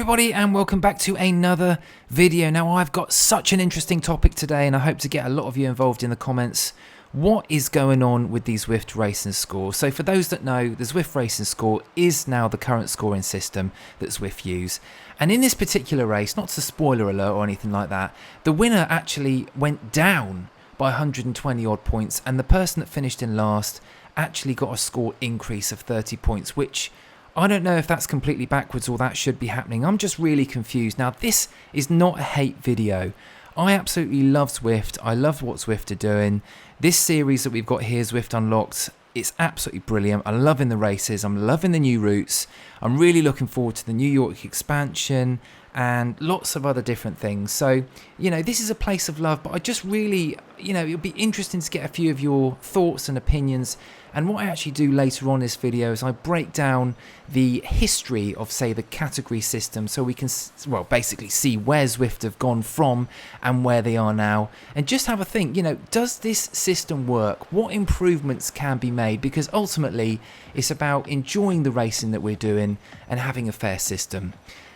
everybody, and welcome back to another video. Now, I've got such an interesting topic today, and I hope to get a lot of you involved in the comments. What is going on with the Zwift Racing Score? So for those that know, the Zwift Racing Score is now the current scoring system that Zwift use. And in this particular race, not to spoiler alert or anything like that, the winner actually went down by 120 odd points, and the person that finished in last actually got a score increase of 30 points, which I don't know if that's completely backwards or that should be happening. I'm just really confused. Now, this is not a hate video. I absolutely love Zwift. I love what Zwift are doing. This series that we've got here, Zwift Unlocked, it's absolutely brilliant. I'm loving the races. I'm loving the new routes. I'm really looking forward to the New York expansion and lots of other different things. So, you know, this is a place of love, but I just really, you know, it'll be interesting to get a few of your thoughts and opinions. And what I actually do later on in this video is I break down the history of, say, the category system, so we can, well, basically see where Zwift have gone from and where they are now, and just have a think, you know, does this system work? What improvements can be made? Because ultimately it's about enjoying the racing that we're doing and having a fair system.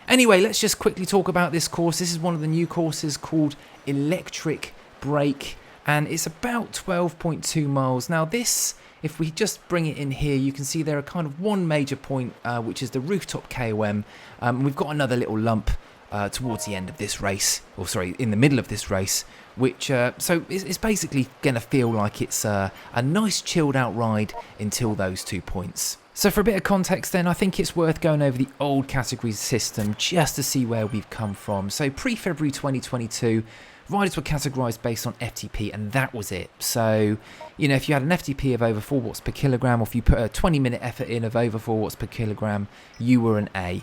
Anyway, let's just quickly talk about this course. This is one of the new courses called Electric Break, and it's about 12.2 miles. Now this, if we just bring it in here, you can see there are kind of one major point, which is the rooftop KOM. We've got another little lump towards the end of this race, or sorry, in the middle of this race, which, so it's basically going to feel like it's a nice chilled out ride until those 2 points. So for a bit of context then, I think it's worth going over the old categories system just to see where we've come from. So pre-February 2022, riders were categorised based on FTP, and that was it. So, you know, if you had an FTP of over 4 watts per kilogram, or if you put a 20-minute effort in of over 4 watts per kilogram, you were an A.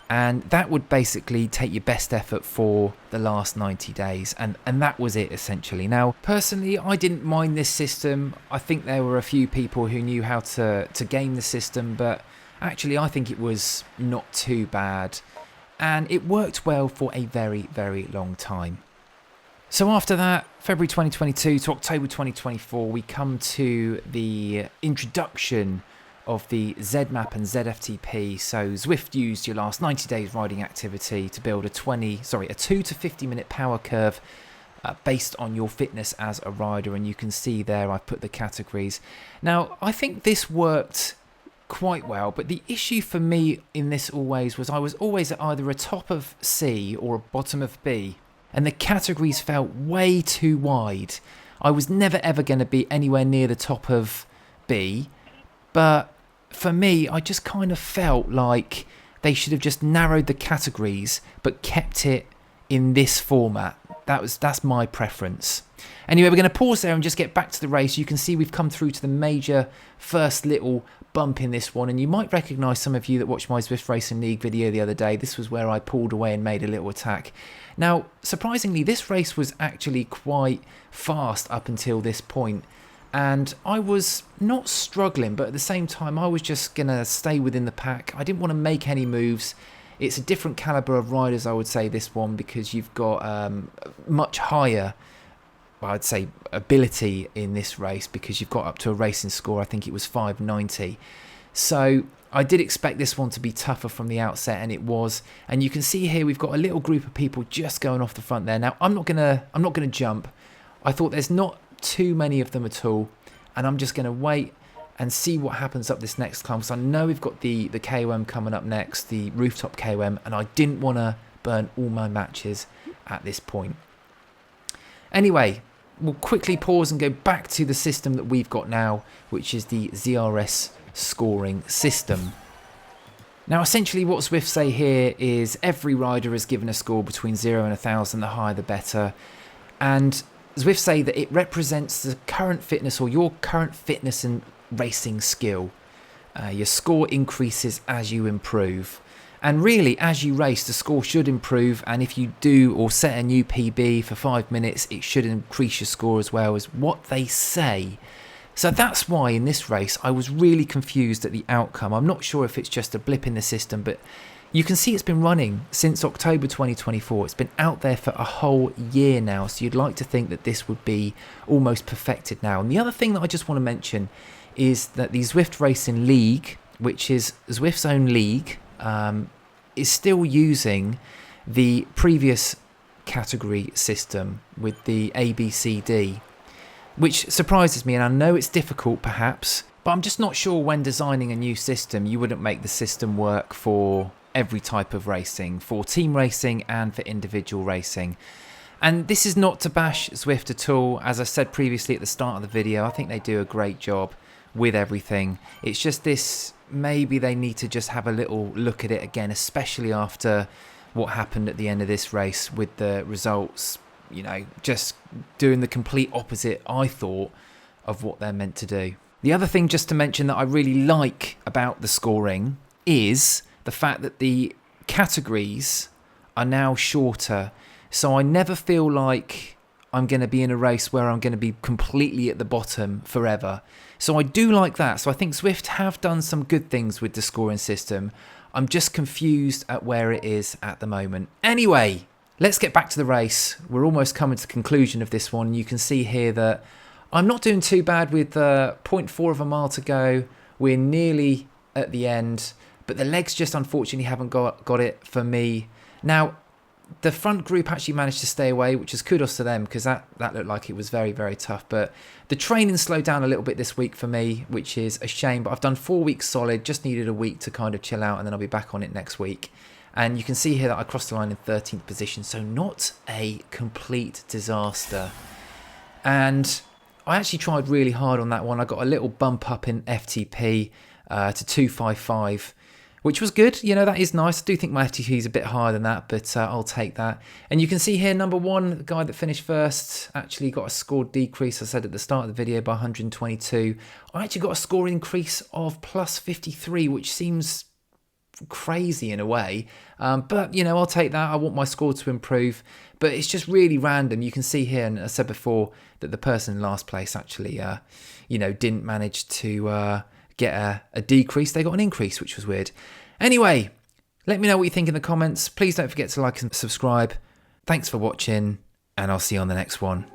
And that would basically take your best effort for the last 90 days. And that was it, essentially. Now, personally, I didn't mind this system. I think there were a few people who knew how to game the system, but actually I think it was not too bad. And it worked well for a very, very long time. So after that, February 2022 to October 2024, we come to the introduction of the ZMAP and ZFTP. So Zwift used your last 90 days riding activity to build a 2 to 50 minute power curve based on your fitness as a rider, and you can see there I've put the categories. Now, I think this worked quite well, but the issue for me in this always was I was always at either a top of C or a bottom of B, and the categories felt way too wide. I was never ever going to be anywhere near the top of B, but for me, I just kind of felt like they should have just narrowed the categories but kept it in this format. That's my preference. Anyway, we're going to pause there and just get back to the race. You can see we've come through to the major first little bump in this one, and you might recognise, some of you that watched my Zwift Racing League video the other day, this was where I pulled away and made a little attack. Now, surprisingly, this race was actually quite fast up until this point, and I was not struggling, but at the same time I was just going to stay within the pack. I didn't want to make any moves. It's a different calibre of riders, I would say, this one, because you've got much higher, I'd say, ability in this race, because you've got up to a racing score, I think it was 590. So I did expect this one to be tougher from the outset, and it was. And you can see here we've got a little group of people just going off the front there. Now, I'm not gonna jump. I thought there's not too many of them at all, and I'm just going to wait and see what happens up this next climb, because I know we've got the KOM coming up next, the rooftop KOM, and I didn't want to burn all my matches at this point. Anyway, we'll quickly pause and go back to the system that we've got now, which is the ZRS scoring system. Now, essentially what Zwift say here is every rider is given a score between 0 and 1,000, the higher the better, and Zwift say that it represents the current fitness, or your current fitness and racing skill. Your score increases as you improve. And really, as you race, the score should improve. And if you do or set a new PB for 5 minutes, it should increase your score as well, as what they say. So that's why in this race, I was really confused at the outcome. I'm not sure if it's just a blip in the system, but you can see it's been running since October 2024. It's been out there for a whole year now, so you'd like to think that this would be almost perfected now. And the other thing that I just want to mention is that the Zwift Racing League, which is Zwift's own league, is still using the previous category system with the ABCD, which surprises me, and I know it's difficult perhaps, but I'm just not sure when designing a new system you wouldn't make the system work for every type of racing, for team racing and for individual racing. And this is not to bash Zwift at all. As I said previously at the start of the video, I think they do a great job with everything. It's just this, maybe they need to just have a little look at it again, especially after what happened at the end of this race with the results, you know, just doing the complete opposite, I thought, of what they're meant to do. The other thing just to mention that I really like about the scoring is the fact that the categories are now shorter. So I never feel like I'm going to be in a race where I'm going to be completely at the bottom forever. So I do like that. So I think Zwift have done some good things with the scoring system. I'm just confused at where it is at the moment. Anyway, let's get back to the race. We're almost coming to the conclusion of this one. You can see here that I'm not doing too bad with 0.4 of a mile to go. We're nearly at the end, but the legs just unfortunately haven't got it for me. Now, the front group actually managed to stay away, which is kudos to them, because that looked like it was very, very tough. But the training slowed down a little bit this week for me, which is a shame. But I've done 4 weeks solid, just needed a week to kind of chill out, and then I'll be back on it next week. And you can see here that I crossed the line in 13th position, so not a complete disaster. And I actually tried really hard on that one. I got a little bump up in FTP to 255. Which was good, you know, that is nice. I do think my FTP is a bit higher than that, but I'll take that. And you can see here, number one, the guy that finished first, actually got a score decrease, I said at the start of the video, by 122. I actually got a score increase of plus 53, which seems crazy in a way. But, you know, I'll take that. I want my score to improve. But it's just really random. You can see here, and I said before, that the person in last place actually, you know, didn't manage to get a decrease. They got an increase, which was weird. Anyway, let me know what you think in the comments. Please don't forget to like and subscribe. Thanks for watching, and I'll see you on the next one.